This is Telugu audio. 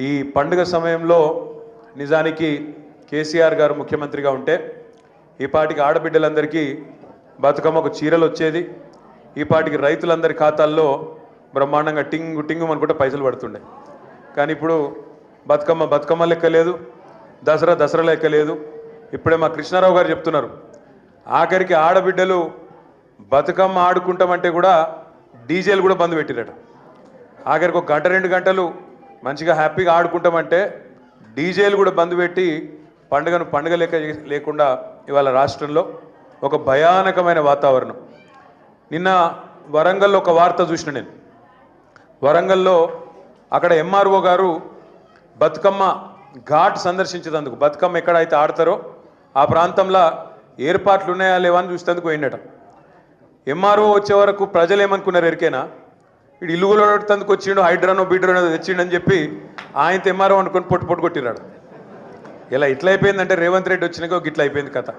ఈ పండుగ సమయంలో నిజానికి కేసీఆర్ గారు ముఖ్యమంత్రిగా ఉంటే ఈ పాటికి ఆడబిడ్డలందరికీ బతుకమ్మకు చీరలు వచ్చేది, ఈ పాటికి రైతులందరి ఖాతాల్లో బ్రహ్మాండంగా టింగు టింగు అనుకుంటే పైసలు పడుతుండే. కానీ ఇప్పుడు బతుకమ్మ లెక్క లేదు, దసరా లెక్క లేదు. ఇప్పుడే మా కృష్ణారావు గారు చెప్తున్నారు, ఆఖరికి ఆడబిడ్డలు బతుకమ్మ ఆడుకుంటామంటే కూడా డీజేలు కూడా బంద్ పెట్టిరట. ఆఖరికి ఒక గంట 2 గంటలు మంచిగా హ్యాపీగా ఆడుకుంటామంటే డీజేలు కూడా బంద్ పెట్టి పండుగ లేకుండా ఇవాళ రాష్ట్రంలో ఒక భయానకమైన వాతావరణం. నిన్న వరంగల్లో ఒక వార్త చూసిన నేను. వరంగల్లో అక్కడ ఎంఆర్ఓ గారు బతుకమ్మ ఘాట్ సందర్శించేందుకు, బతుకమ్మ ఎక్కడైతే ఆడతారో ఆ ప్రాంతంలో ఏర్పాట్లు ఉన్నాయా లేవా అని చూసేందుకు పోయినట. ఎంఆర్ఓ వచ్చే వరకు ప్రజలు ఏమనుకున్నారు ఎరికేనా, ఇడు ఇల్లు కొట్టేందుకు వచ్చిండు, హైడ్రానో బీడ్రానో తెచ్చిండని చెప్పి ఆయనతో ఎంఆర్ఓ అనుకొని పొట్టు కొట్టిరాడు. ఇలా ఇట్లా అయిపోయిందంటే రేవంత్ రెడ్డి వచ్చినాక ఇట్లా అయిపోయింది కథ.